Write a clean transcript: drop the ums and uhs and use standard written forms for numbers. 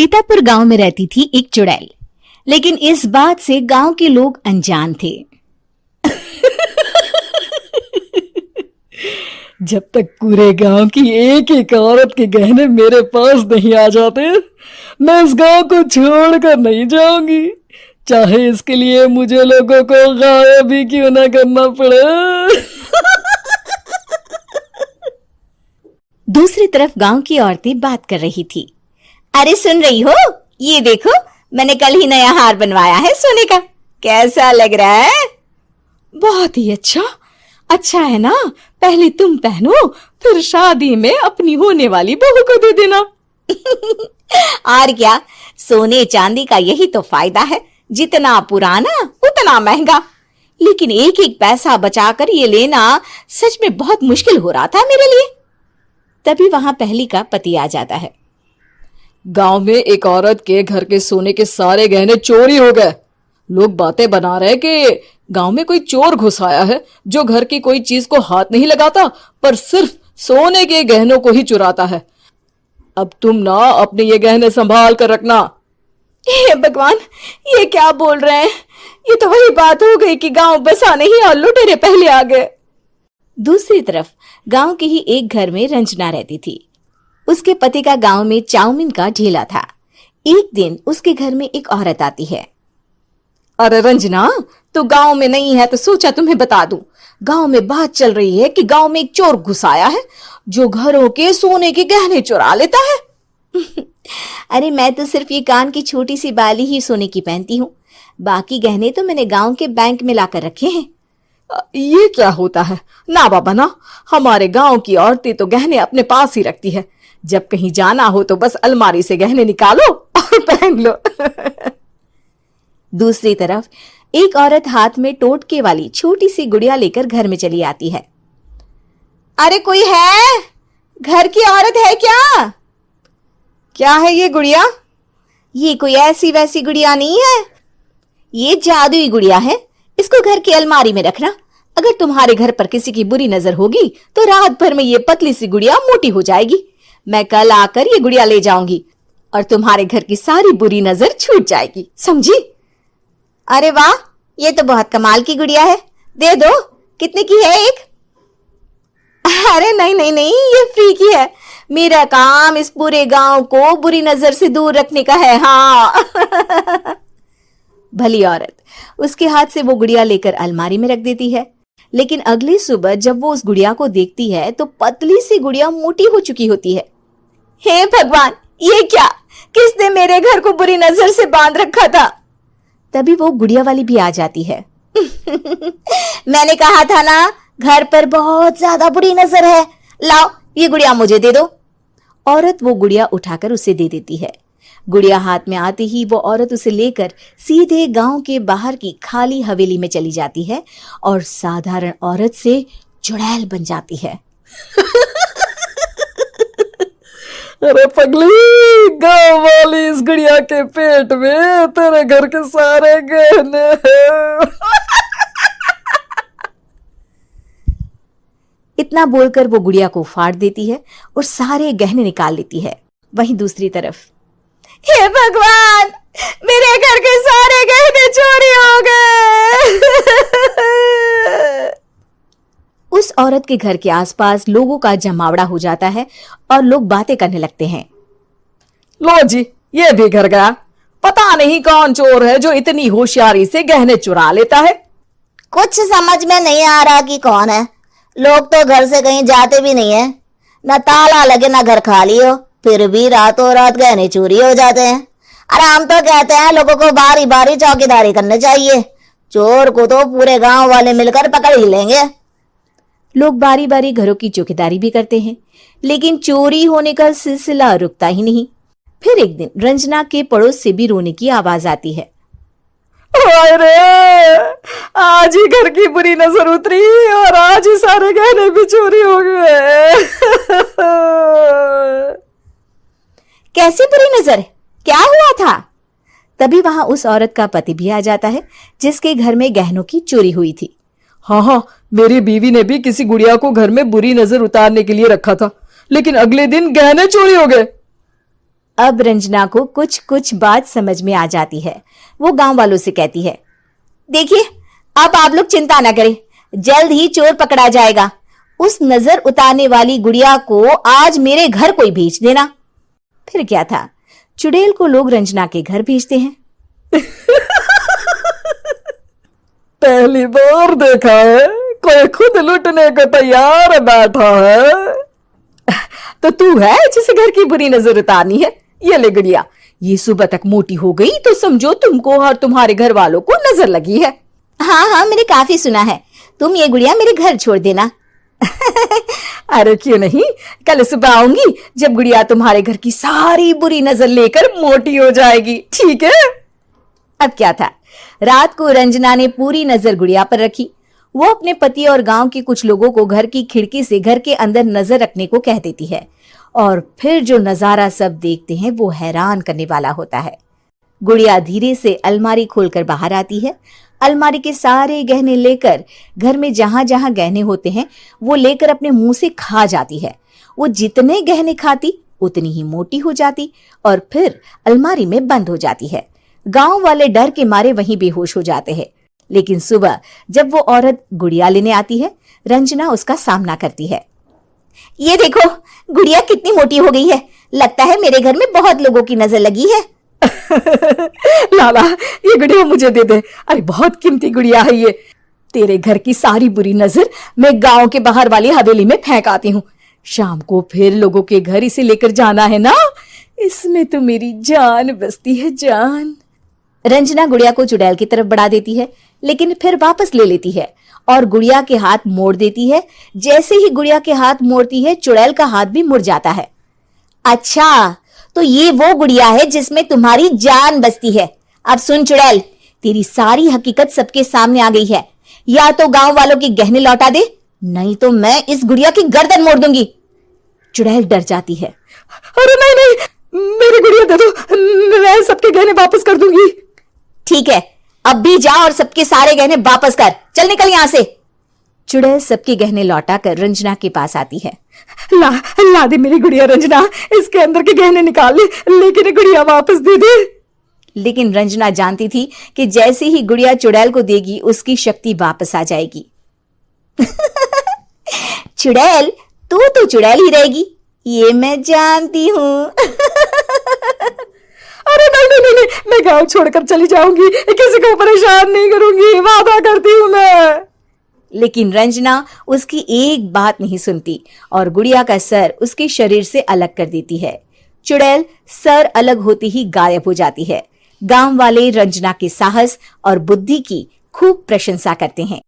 सीतापुर गांव में रहती थी एक चुड़ैल, लेकिन इस बात से गांव के लोग अनजान थे। जब तक पूरे गांव की एक एक औरत के गहने मेरे पास नहीं आ जाते, मैं इस गांव को छोड़कर नहीं जाऊंगी, चाहे इसके लिए मुझे लोगों को गायब भी क्यों ना करना पड़े। दूसरी तरफ गांव की औरतें बात कर रही थी। अरे सुन रही हो, ये देखो मैंने कल ही नया हार बनवाया है सोने का, कैसा लग रहा है? बहुत ही अच्छा है ना, पहले तुम पहनो, फिर शादी में अपनी होने वाली बहू को दे देना। और क्या, सोने चांदी का यही तो फायदा है, जितना पुराना उतना महंगा। लेकिन एक एक पैसा बचाकर ये लेना सच में बहुत मुश्किल हो रहा था मेरे लिए। तभी वहां पहली का पति आ जाता है। गांव में एक औरत के घर के सोने के सारे गहने चोरी हो गए। लोग बातें बना रहे कि गांव में कोई चोर घुस आया है जो घर की कोई चीज को हाथ नहीं लगाता, पर सिर्फ सोने के गहनों को ही चुराता है। अब तुम ना अपने ये गहने संभाल कर रखना। हे भगवान, ये क्या बोल रहे हैं? ये तो वही बात हो गई कि गांव बसा नहीं और लुटेरे पहले आ गए। दूसरी तरफ गांव के ही एक घर में रंजना रहती थी। उसके पति का गांव में चाउमीन का ठेला था। एक दिन उसके घर में एक औरत आती है। अरे रंजना, तू गांव में नहीं है तो सोचा तुम्हें बता दूं। गांव में बात चल रही है कि गांव में एक चोर घुस आया है जो घरों के सोने के गहने चुरा लेता है। अरे मैं तो सिर्फ ये कान की छोटी सी बाली ही सोने की पहनती हूँ, बाकी गहने तो मैंने गांव के बैंक में लाकर रखे हैं। ये क्या होता है? ना बाबा ना, हमारे गांव की औरतें तो गहने अपने पास ही रखती है। जब कहीं जाना हो तो बस अलमारी से गहने निकालो और पहन लो। दूसरी तरफ एक औरत हाथ में टोटके वाली छोटी सी गुड़िया लेकर घर में चली आती है। अरे कोई है? घर की औरत है क्या? क्या है ये गुड़िया? ये कोई ऐसी वैसी गुड़िया नहीं है, ये जादुई गुड़िया है। इसको घर की अलमारी में रखना। अगर तुम्हारे घर पर किसी की बुरी नजर होगी तो रात भर में ये पतली सी गुड़िया मोटी हो जाएगी। मैं कल आकर ये गुड़िया ले जाऊंगी और तुम्हारे घर की सारी बुरी नजर छूट जाएगी, समझी? अरे वाह, ये तो बहुत कमाल की गुड़िया है, दे दो। कितने की है एक? अरे नहीं नहीं नहीं, ये फ्री की है। मेरा काम इस पूरे गांव को बुरी नजर से दूर रखने का है। हाँ। भली औरत उसके हाथ से वो गुड़िया लेकर अलमारी में रख देती है। लेकिन अगली सुबह जब वो उस गुड़िया को देखती है तो पतली सी गुड़िया मोटी हो चुकी होती है। हे भगवान, ये क्या? किसने मेरे घर को बुरी नजर से बांध रखा था? तभी वो गुड़िया वाली भी आ जाती है। मैंने कहा था ना, घर पर बहुत ज्यादा बुरी नजर है, लाओ ये गुड़िया मुझे दे दो। औरत वो गुड़िया उठाकर उसे दे देती है। गुड़िया हाथ में आते ही वो औरत उसे लेकर सीधे गांव के बाहर की खाली हवेली में चली जाती है और साधारण औरत से चुड़ैल बन जाती है। अरे पगली, गांव वाली इस गुड़िया के पेट में तेरे घर के सारे गहने हैं। इतना बोलकर वो गुड़िया को फाड़ देती है और सारे गहने निकाल लेती है। वहीं दूसरी तरफ, हे भगवान, मेरे घर के सारे गहने चोरी हो गए। उस औरत के घर के आसपास लोगों का जमावड़ा हो जाता है और लोग बातें करने लगते हैं। लो जी, ये भी घर गया। पता नहीं कौन चोर है जो इतनी होशियारी से गहने चुरा लेता है। कुछ समझ में नहीं आ रहा कि कौन है। लोग तो घर से कहीं जाते भी नहीं है, न ताला लगे न घर खाली हो, फिर भी रातों रात गहने चोरी हो जाते हैं। अरे हम तो कहते हैं लोगों को बारी बारी चौकीदारी करनी चाहिए, चोर को तो पूरे गांव वाले मिलकर पकड़ ही लेंगे। लोग बारी बारी घरों की चौकीदारी भी करते हैं, लेकिन चोरी होने का सिलसिला रुकता ही नहीं। फिर एक दिन रंजना के पड़ोस से भी रोने की आवाज आती है। अरे आज ही घर की बुरी नजर उतरी और आज ही सारे गहने भी चोरी हो गए। कैसी बुरी नजर? क्या हुआ था? तभी वहां उस औरत का पति भी आ जाता है जिसके घर में गहनों की चोरी हुई थी। हाँ, मेरी बीवी ने भी किसी गुड़िया को घर में बुरी नजर उतारने के लिए रखा था, लेकिन अगले दिन गहने चोरी हो गए। अब रंजना को कुछ कुछ बात समझ में आ जाती है। वो गांव वालों से कहती है, देखिए अब आप लोग चिंता ना करें, जल्द ही चोर पकड़ा जाएगा। उस नजर उतारने वाली गुड़िया को आज मेरे घर कोई भेज देना। फिर क्या था, चुड़ैल को लोग रंजना के घर भेजते हैं। पहली बार देखा है कोई खुद लुटने को तैयार बैठा है। तो तू है जिसे घर की बुरी नजर उतारनी है? ये ले गुड़िया, ये सुबह तक मोटी हो गई तो समझो तुमको और तुम्हारे घर वालों को नजर लगी है। हाँ हाँ, मैंने काफी सुना है। तुम ये गुड़िया मेरे घर छोड़ देना। अरे क्यों नहीं, कल सुबह आऊंगी जब गुड़िया तुम्हारे घर की सारी बुरी नजर लेकर मोटी हो जाएगी, ठीक है? अब क्या था, रात को रंजना ने पूरी नजर गुड़िया पर रखी। वो अपने पति और गांव के कुछ लोगों को घर की खिड़की से घर के अंदर नजर रखने को कह देती है, और फिर जो नजारा सब देखते हैं वो हैरान करने वाला होता है। गुड़िया धीरे से अलमारी खोलकर बाहर आती है। अलमारी के सारे गहने लेकर घर में जहां जहां गहने होते हैं वो लेकर अपने मुंह से खा जाती है। वो जितने गहने खाती उतनी ही मोटी हो जाती और फिर अलमारी में बंद हो जाती है। गांव वाले डर के मारे वहीं बेहोश हो जाते हैं। लेकिन सुबह जब वो औरत गुड़िया लेने आती है, रंजना उसका सामना करती है। ये देखो गुड़िया कितनी मोटी हो गई है, लगता है मेरे घर में बहुत लोगों की नजर लगी है। लाला ये गुड़िया मुझे दे दे, अरे बहुत कीमती गुड़िया है ये। तेरे घर की सारी बुरी नजर मैं गांव के बाहर वाली हवेली में फेंक आती हूँ। शाम को फिर लोगों के घर इसे लेकर जाना है ना, इसमें तो मेरी जान बसती है, जान। रंजना गुड़िया को चुड़ैल की तरफ बढ़ा देती है, लेकिन फिर वापस ले लेती है और गुड़िया के हाथ मोड़ देती है। जैसे ही गुड़िया के हाथ मोड़ती है, चुड़ैल का हाथ भी मुड़ जाता है। अच्छा, तो ये वो गुड़िया है जिसमें तुम्हारी जान बसती है। अब सुन चुड़ैल, तेरी सारी हकीकत सबके सामने आ गई है। या तो गांव वालों के गहने लौटा दे, नहीं तो मैं इस गुड़िया की गर्दन मोड़ दूंगी। चुड़ैल डर जाती है। अरे नहीं नहीं, मेरी गुड़िया दे दो, मैं सबके गहने वापस कर दूंगी। ठीक है, अब भी जा और सबके सारे गहने वापस कर। चल निकल यहां से। चुड़ैल सबके गहने लौटाकर रंजना के पास आती है। ला दे मेरी गुड़िया रंजना, इसके अंदर के गहने निकाल ले, लेकिन ये गुड़िया वापस दे दे। लेकिन रंजना जानती थी कि जैसे ही गुड़िया चुड़ैल को देगी उसकी शक्ति वापस आ जाएगी। चुड़ैल, तू तो चुड़ैल ही रहेगी, ये मैं जानती हूँ। अरे नहीं नहीं नहीं, मैं गांव छोड़कर चली जाऊंगी, किसी को परेशान नहीं करूंगी, वादा करती हूँ मैं। लेकिन रंजना उसकी एक बात नहीं सुनती और गुड़िया का सर उसके शरीर से अलग कर देती है। चुड़ैल सर अलग होते ही गायब हो जाती है। गांव वाले रंजना के साहस और बुद्धि की खूब प्रशंसा करते हैं।